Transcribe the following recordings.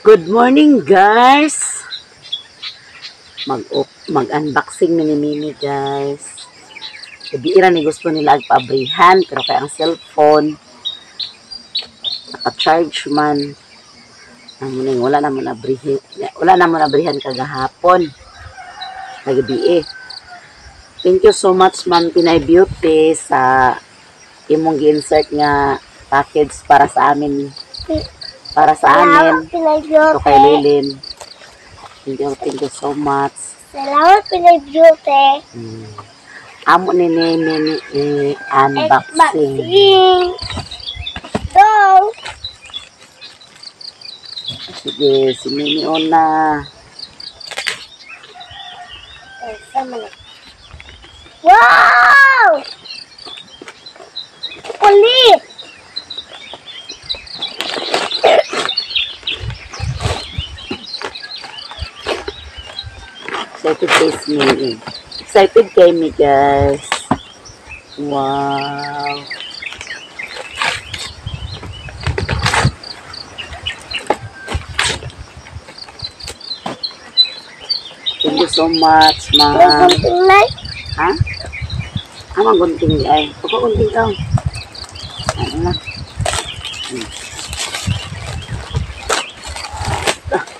Good morning, guys. Mag-unboxing ni Mimi, guys. Ibira ni gusto nila agpabrihan, pero kaya ang cellphone naka-charge man. Wala na mo nabrihan kagahapon. Nagabi. Thank you so much, Ma'am Pinay Beauty, sa imong gi-insert nga package para sa amin. Para sa amin. So kay Lilin. Thank you so much. Salamat, Pinay Beauty. Amo ni unboxing. Go! Sige, si Mimi una. Wow! Kulit! Excited kay me, guys. Wow. Thank you so much, May ma'am. gunting na. Ha? Amang gunting ay. Pagkagunting ka. Ano na?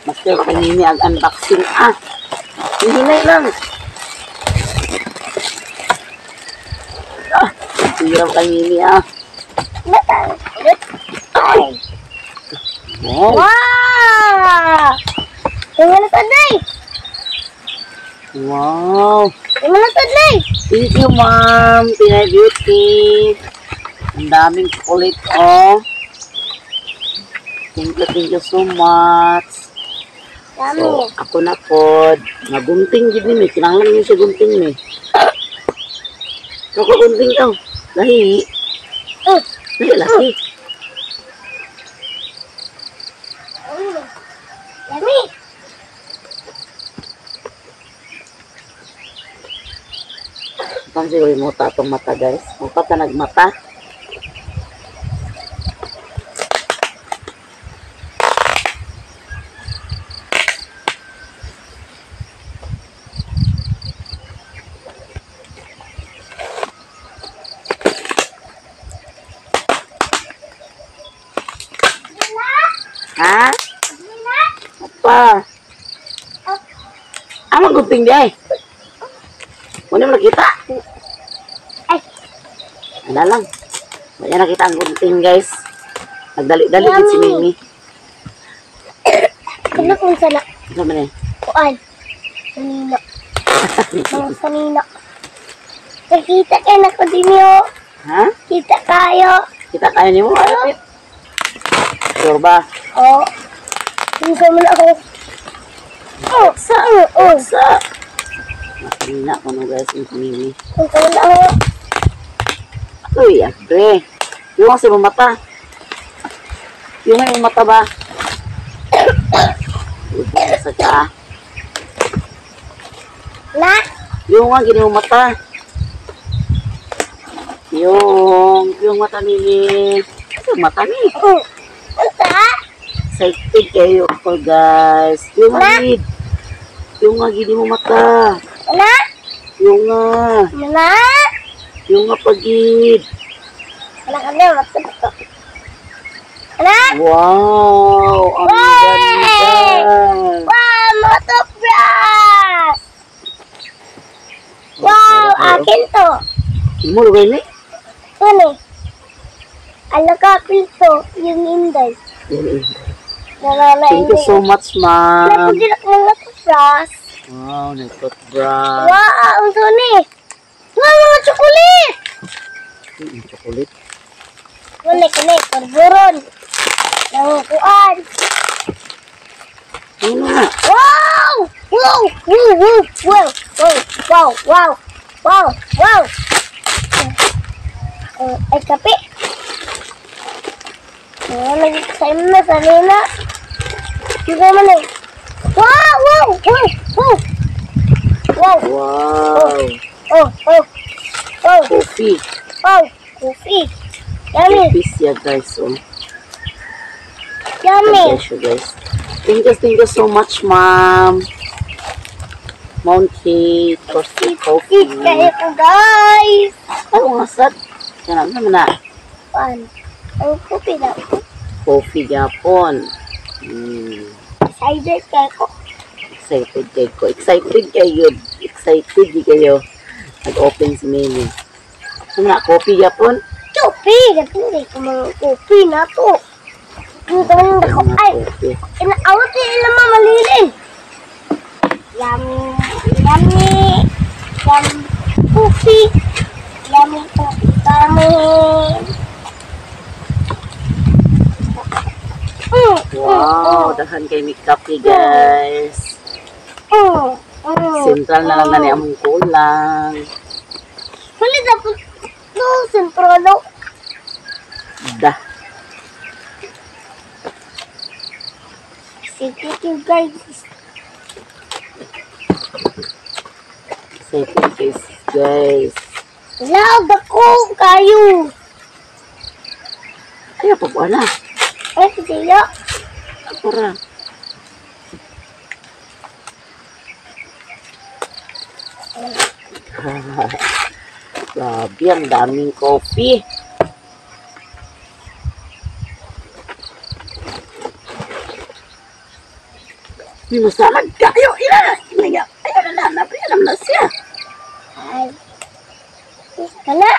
Master kay Mimi ang unboxing. Hinay lang. Hirap kay Mimi, Ay! Wow. Wow! Tingnan na taday! Wow. Tingnan na taday! Thank you, Ma'am Pinay Beauty. Ang daming chocolate, Thank you so much. So, ako na po. Nagunting din ni. Kinanglan niyo siya gunting ni. Ako gunting ka. Lahi. Lahi. Yummy! Saan siguro yung mata itong mata, guys? Mata nagmata. Ha? Apa? Amang gunting di ay. Muna mo nakita. Ay! Ano lang. Muna nakita ang gunting, guys. Nagdali-dali din si Mimi. Ano kung sana? Ano man eh? Kuan. Sanina. Mga sanina. Nakita kayo na ko din yun. Ha? Kita kayo. Kita tayo ni mo. Ay, sure ba? Oo. Bisa mo na ako. Sa. Masalina ko no, guys, yung Mimi. Bisa mo na ako. Uy, abre. Yung kasi mata. Yung mata ba? Sa ka. Na? Yung nga, gini mata. Yung mata ni. Yung mata ni. Unta? Excited kayo ako, guys. Yung nga, gid. Yung nga, gini mo mata. Na? Yung nga. Na? Yung nga, pagid. Wala ka na, matulog. Na? Wow! Ang ganda! Wow, motobras! Wow, akin to. Mo lugay ni? Ano? Alakapil to, yung inday. Thank you so much, ma'am. Napagilak ng motobras. Wow, nagtotbra. Wow, ang suni. Wow, mga chocolate! Chocolate. Wala ka na, karburon. Nangukuan. Ano na? Wow! Wow! Wow! Wow! Wow! Wow! Wow! Wow! Ay, kape. Nag-exam na sa nila. Sige mo na. Wow! Wow! Wow! Wow! Wow! Wow! Oh! Oh! Oh! Coffee. Oh! Coffee. Yummy! Coffee siya, guys. Oh. Yummy! Guys, guys. Thank you so much, ma'am. Monkey, Toasty Coffee. Eat kayo ko, guys. Ano nga, sad? Yan naman na. Pan. Ang kopi na ko. Coffee Japon. Excited kayo ko. Excited kayo. Excited kayo. Nag-open si Mimi. Ano na, coffee Japon? Kopi. Hindi ko mga kopi na to. Ito naman ako. Ay. Coffee. Inaawat niya ilang mamalilin. Yummy. Yummy. Yummy. Kopi. Yummy kopi. Yummy. Wow, dahan kay may kape, guys. Sentral na lang na niya among kulang. Wala dapat no, sentralo. Dah. Sige kayo, guys. Excited guys. Loud ako kayo. Kaya pa po na. Sila. Ako ra. Grabe, ang daming coffee. May masalad kayo. Ayun na siya. Ay. Wala.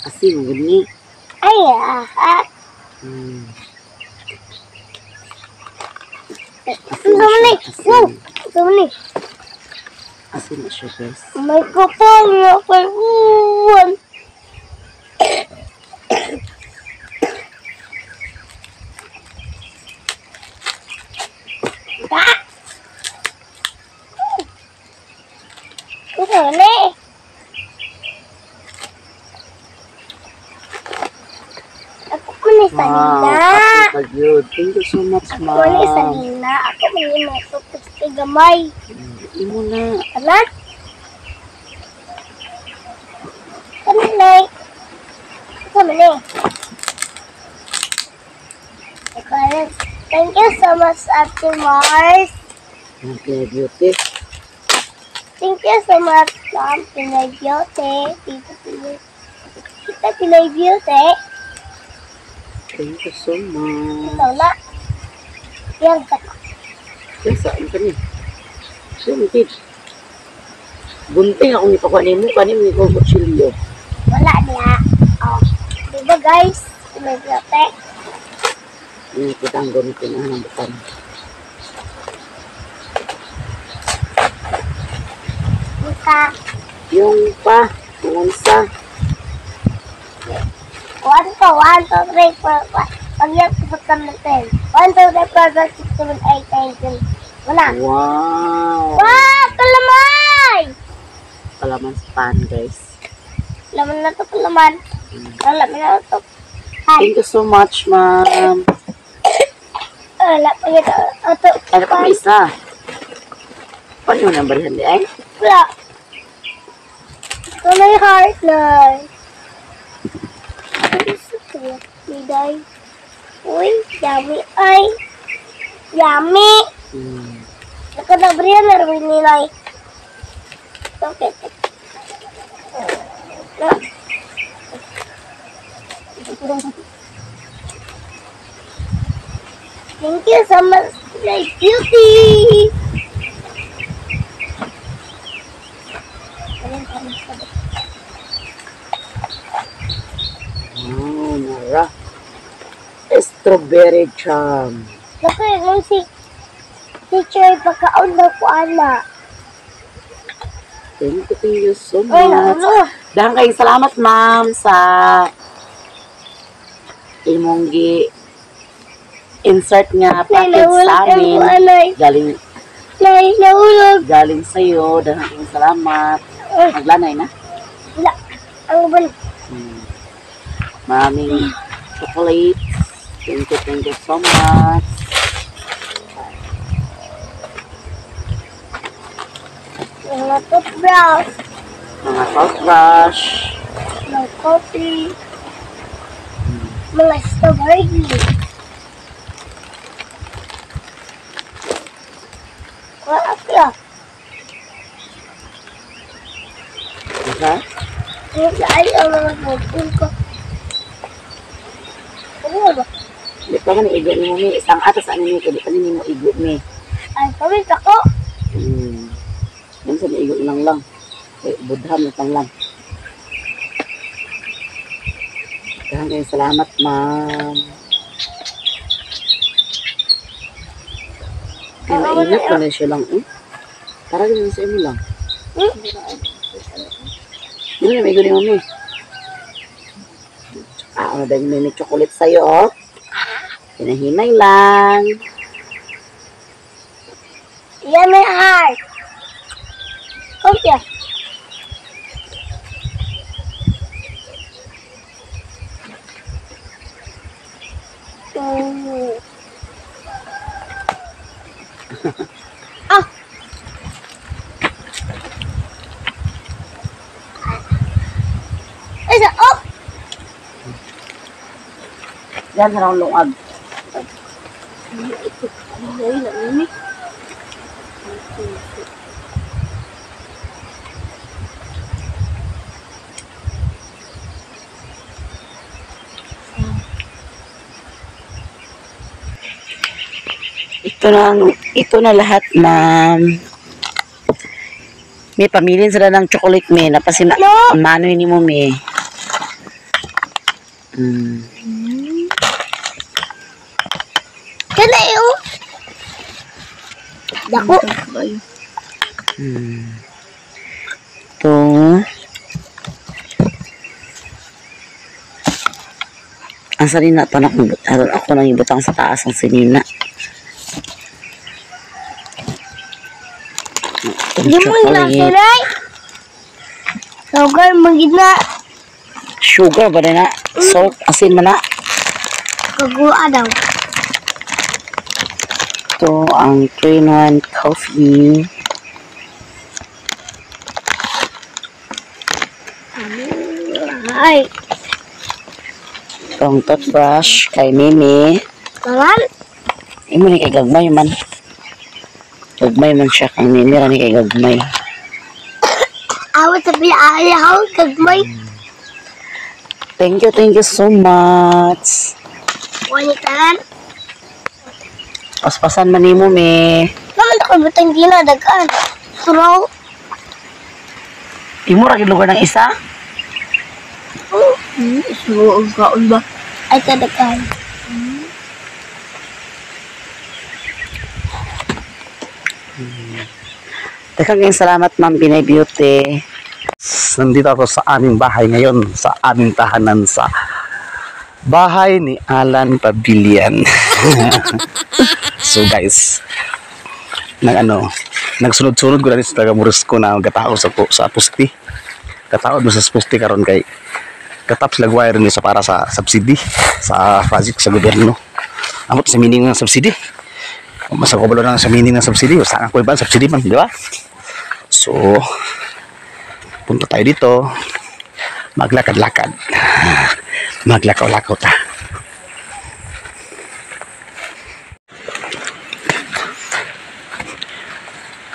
Asin, gini. Ay, ah. Sumali. Sumali. Asin na siya, guys. May kapal na kaluan. Sumali. Ako man isa nila. Thank you so much, Ako man isa ma'am. nila. Ako man yung matupos kay gamay. Hindi mo na. Anak? Kanilay. Sumali. Thank you so much, Ate Mars. Okay, beauty. Thank you so much, Mom. Pinay Beauty. Tita Pinay Beauty. Thank you so much. Ito na. Yan ka. Yan, saan ka niya? Sumitid. Bunting akong ipakuhanin mo. Kanin mo ikaw kutsilyo. Wala niya. Oh. Diba guys? Pinay Beauty. Yan, kita ang gamitin na ng bukan. Mika. Yung pa, yung sa. 1, 2, 3, 4, 5. Pag yan, sabot ka natin. 1, 2, 3, 4, 5, 6, 7, 8, 9, 10. Wala. Wow! Wow! Kalamay! Kalaman sa pan, guys. Laman na to, kalaman. Laman na to. Thank you so much, ma'am. Wala pa yun. Ito. Ano pa may isa? Paano yung number yan, eh? Wala. Ito may heart na. Miday. Uy, yummy. Ay. Yummy. Nakadabriyan na rin nilay. Okay. Thank you so much, my beauty. Oh, Nara. Strawberry jam. Naku, yung si teacher, pagkaon na ko, ana. Thank you so Ay, much. ano? Dahil kayong salamat, ma'am, sa imong insert nga package sa amin. Galing Nahulog. galing sa'yo. Dahil kayong salamat. Maglanay na. Wala. Ang ban. Maraming chocolate. Thank you so much. Mga toothbrush. Mga toothbrush. Mga coffee. Mga strawberry. Ha? Ay, ang mga pagpun ko. Ano ba? Di pa nga igo mo mi. Isang atas ano mi. Di pa nini mo igo mi. Ay, kami ako. Yan sa igo lang. Budham na lang. Kaya salamat, ma'am. Mainit pa na siya lang. Para din sa imo lang. Hindi na may guling mo, mi. Ano dahil may chocolate sa'yo, oh. Hinahinay lang. Yan may heart. Okay. Ah. Isa, oh. Yan sa lungag. Ay, namin. Ito na lahat, ma'am. May pamilin sila ng chocolate, me. Napasina, mano ni mo, me. Kana yung dako. Ito. Ang sarina pa na ako nang ibutang sa taas ang sinina. Hindi mo inasilay. Sugar, magina. Sugar ba rin na? Salt, asin man na. Kagua daw. Ito ang 3-in-1 coffee. Ay. Itong toothbrush kay Mimi. Kaman? Imo ni kay gagmay man. Gagmay man siya kang Mimi. Rani kay gagmay. Awat sa pila-ayaw. Kagmay. Thank you so much. Wanitan. Paspasan man ni mo, me. Naman ako butang ginadagaan. Turaw. Di mo rin lugar ng isa? Isuo ang kaon ba? Ay, kadagaan. Teka ngayon, salamat, Ma'am Pinay Beauty. Nandito ako sa aming bahay ngayon, sa aming tahanan sa bahay ni Alan Pavilion. So guys, nagsunod-sunod ko na rin sa taga-muris ko na gatao sa pusti. Gatao doon sa pusti karon kay katap sila wire ni sa para sa subsidy sa project sa gobyerno. Amot sa meaning ng subsidy. Mas ako balo na sa meaning ng subsidy. Saan ako iba subsidy man, di ba? So, punta tayo dito. Maglakad-lakad. Maglakaw-lakaw ta.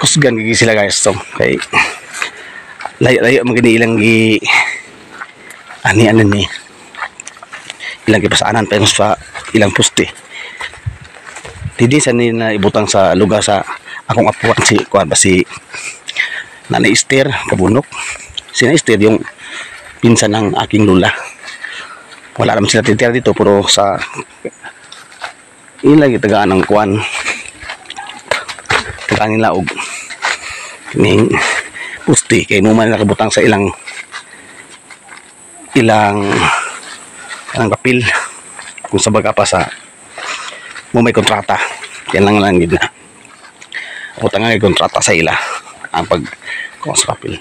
Kusgan gigi sila guys to. Kay layo magini ilang gi ani ni ilang gipasaanan pero sa ilang puste. Didi sa ni na ibutang sa lugar sa akong apuan si kuan ba si Nanay Esther Kabunok. Si Nanay Esther yung pinsan ng aking lula. Wala naman sila titira dito pero sa ilang gitagaan ng kuan tagaan nila og kining pusti kay numan nakabutang sa ilang papel kung sa baga pa sa mo may kontrata yan lang gid na utang nga kontrata sa ila ang pag kung sa papel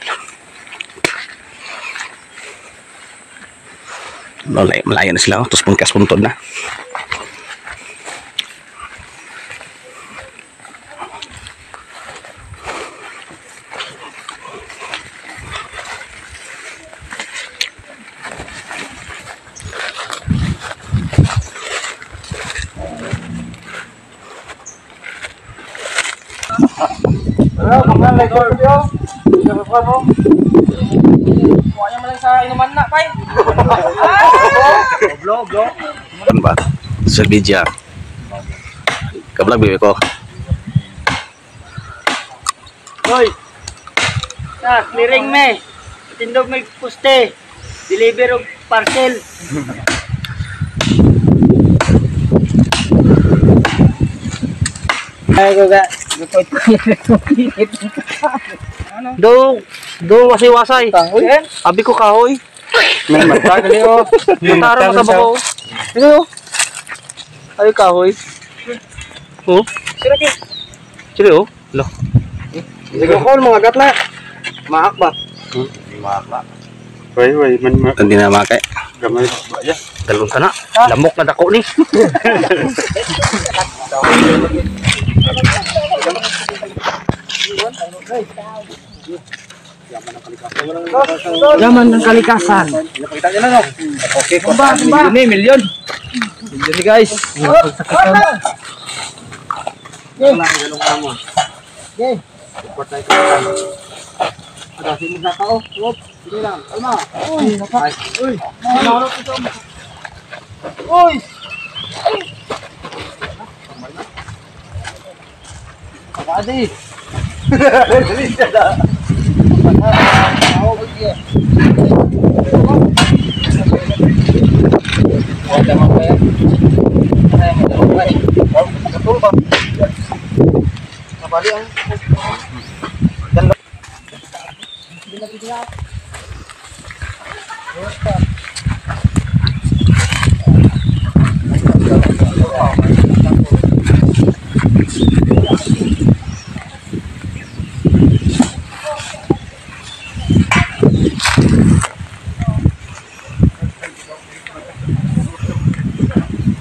malaya na sila tapos pungkas puntod na Kuha mo lang sa inuman na, pay. Vlog. Ano ba? Salvidja. Kablag bibi ko. Hoy. Clearing me. Tindog may puste. Deliver og parcel. Ay ko ga. Do wasi-wasay. Abi ko kahoy. May mata gali o. Matara mata ko. Ano? Ay kahoy. Oh. Sira oh. Lo. Sige ko mga gatla. Maak ba? Way, man Hindi na makay. gamay ba ya? Dalon ka na. Lamok na dako ni. Yaman ng kalikasan. Nakita niyo na no. Okay ko. Milyon. Milyon guys.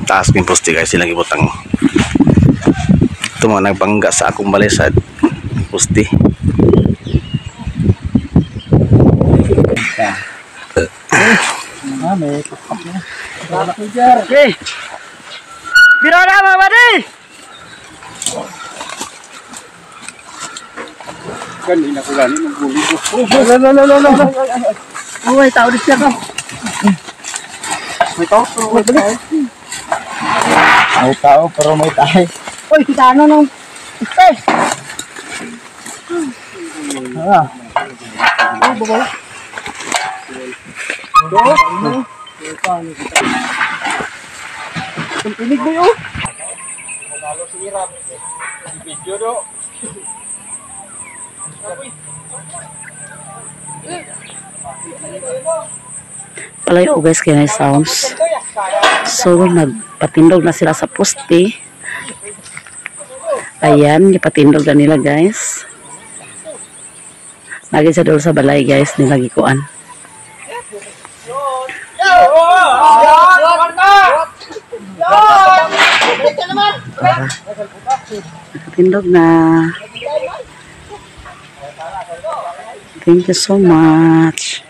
Taas ng poste guys, silang ibutang. Ito mga nagbangga sa akong balisad. Poste. Okay. Biro na mga buddy. Kanina ko gani ng guli ko. Uy, tao di siya ka. May tao pero may balik. May tao pero may tayo. Uy, kita ano nung Pinig mo yun. Video do. Palayo guys kaya may sounds. So nagpatindog na sila sa poste. Ayan, ipatindog na nila guys. Lagi sa doon sa balay guys, nilagikuan. Nakatindog na. Thank you so much.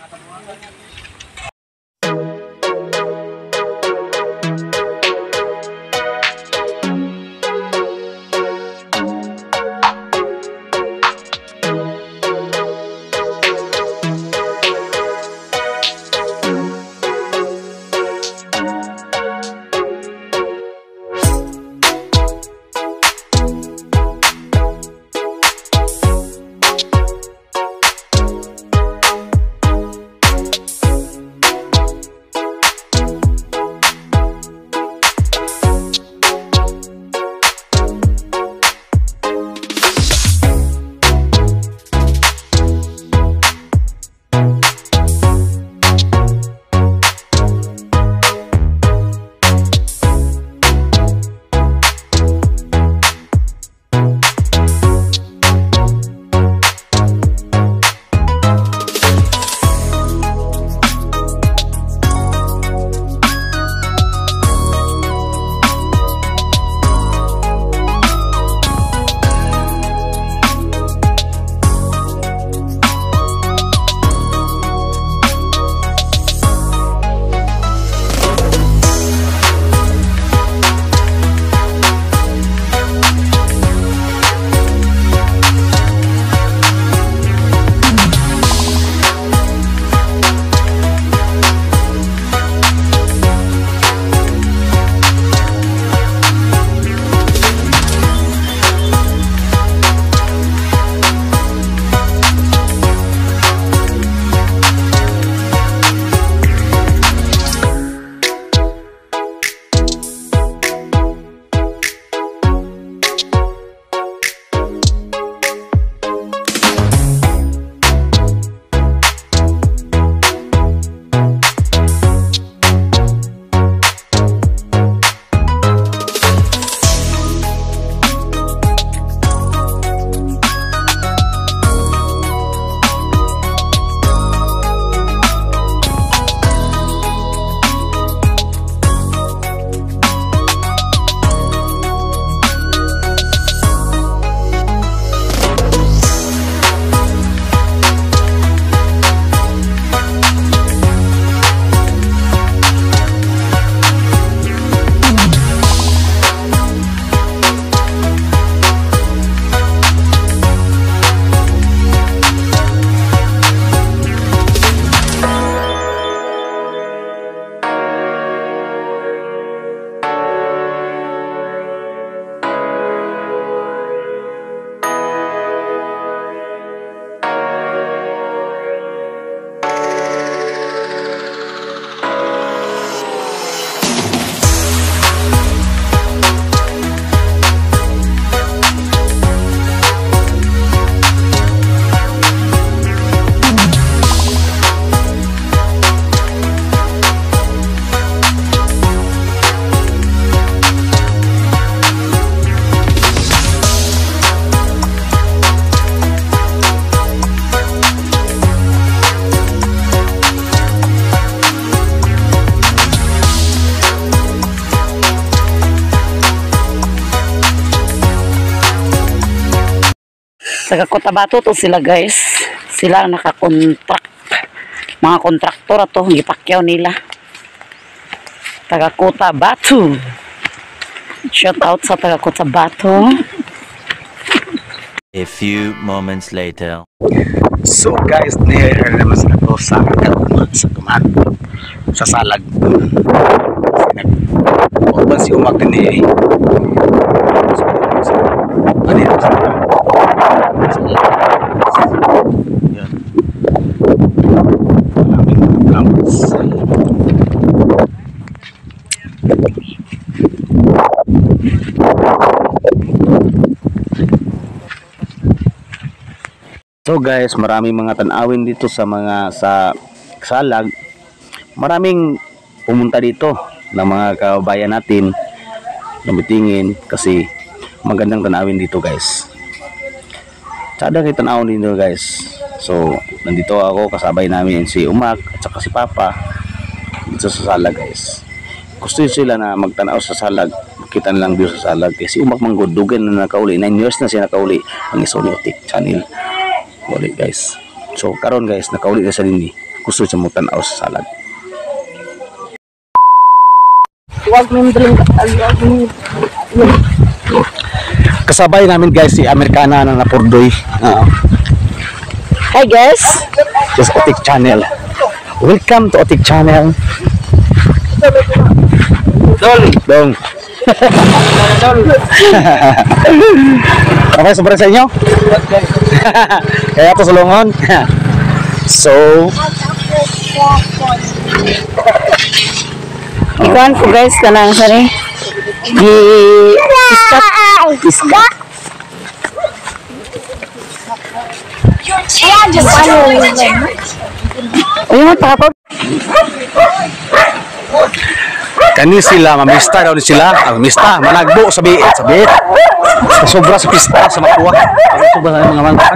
Taga Cotabato to sila guys. Sila ang nakakontract. Mga kontraktor ato, gipakyaw nila. Taga Cotabato. Shout out sa taga Cotabato. A few moments later. So guys, nihihir naman sa ito sa tumat sa salag. Nag-open si Umak din eh. Ano yun? Yan. Maraming campus. So guys, maraming mga tanawin dito sa salag. Maraming pumunta dito ng mga kabayan natin na mitingin kasi magandang tanawin dito guys. Tsada kayo tanawin dito guys. So nandito ako, kasabay namin si Umak at saka si Papa dito sa salag guys. Gusto sila na magtanaw sa salag, makita nilang view sa salag. Kasi Umak manggudugan na nakauli, 9 years na siya nakauli ang Sony Otik channel. Ulit guys. So karon guys, nakauli na sa nini. Gusto siya mo tanaw sa salag. Kasabay namin guys si Amerikana na napurdoy. Hi guys. Just Otik channel. Welcome to Otik channel. Dong. Okay, sobrang sa inyo? Kaya ito sulungon. So Ikuan ko guys kanang sari. Iskat. Uy, tapos kani sila mamista daw ni sila. Ang mista managbo sa biit. Sa sobra sa pista sa makuha. Ito ba mga mangka?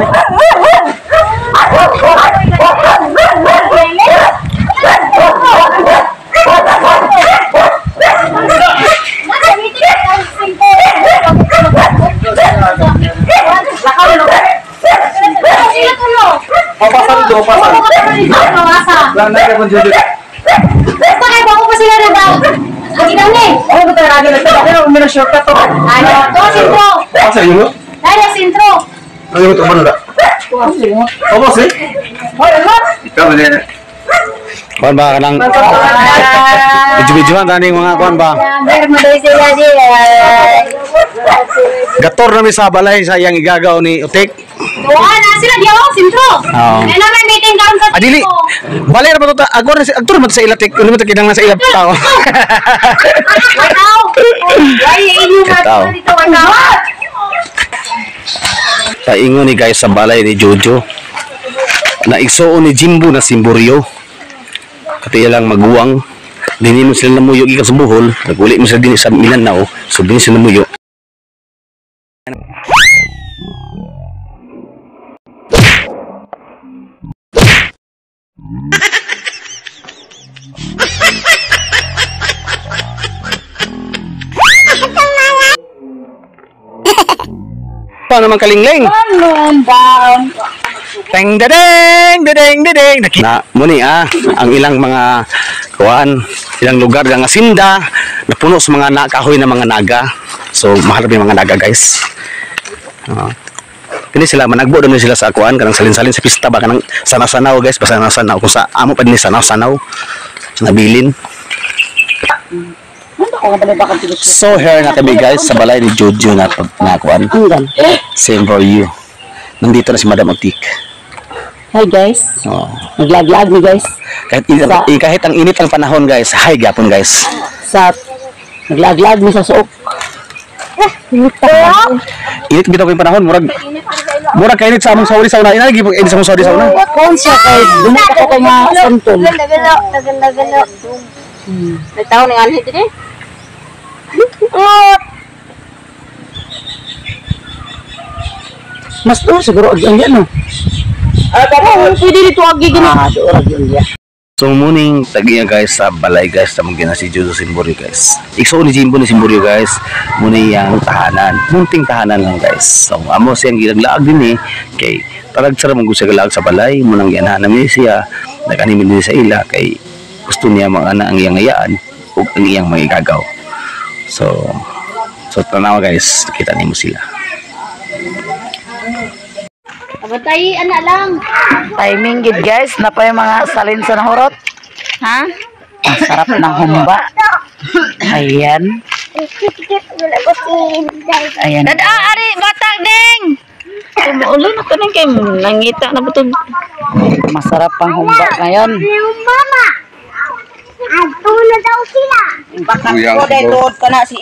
Kuan ba kanang video-videoan taning mga kuan ba? Gator na mi sa balay sa iyang igagaw ni Otik. na sila di ako sintro. Ay naman meeting down sa Adili. Balay ra ba to? Agor na agtor man sa ilatik. Uno man kinang sa ilap tao. Wow. Ay inyo nga dito wow. Sa ingon ni guys sa balay ni Jojo. Na igsuon ni Jimbo na simboryo. Katiya lang maguwang. Dini mo sila namuyo gikan sa Bohol. Naguli mo sila din sa Mindanao. So dini sila namuyo. Paano naman kalingling? Teng dedeng dedeng dedeng. Na muni ang ilang mga kuan, ilang lugar nga sinda napuno sa mga nakahoy na mga naga. So mahal yung mga naga guys. Kini sila managbo dun sila sa kuan kanang salin-salin sa pista ba kanang sanaw-sanaw guys, basta sanaw kung sa amo pa din sanaw-sanaw sa nabilin. So here na kami guys sa balay ni Jojo na kuan. Same for you. Nandito na si Madam Otik. Hi guys. Naglag-lag ni guys. Kahit ang init ng panahon guys, hi gapon guys. Sa naglag-lag ni sa suok. Init bitaw yung panahon, murag kainit sa among sauna. Inagi po init sa among sauna. Kon siya kay dumita ko kay nga santol. Nagano. May tao ning anhit din. Mas to siguro ang yan no. Pwede dito agi gini. Doon yun ya. So muning tagiya guys sa balay guys sa mga si Jojo Simborio guys. Ikso ni Jimbo ni Simborio guys, muni yang tahanan. Munting tahanan lang guys. So amo siyang gilaglaag din kay talag sara mong gusto galag sa balay munang ganahan namin siya naganimin din sa ila kay gusto niya mga ana ang iyang ayaan ug ang iyang mga igagaw. So tanawa guys, kita nimo sila. Abatay, anak lang. Timing gid guys, na pa yung mga salin sa nahurot. Ha? Ang sarap ng humba. Ayan. Ayan. Ari, batang ding! Umuulo na kanin kay nangita na butog. Masarap ang humba ngayon. Yung mama! Ato na daw sila! Baka ko dahil doon ka na si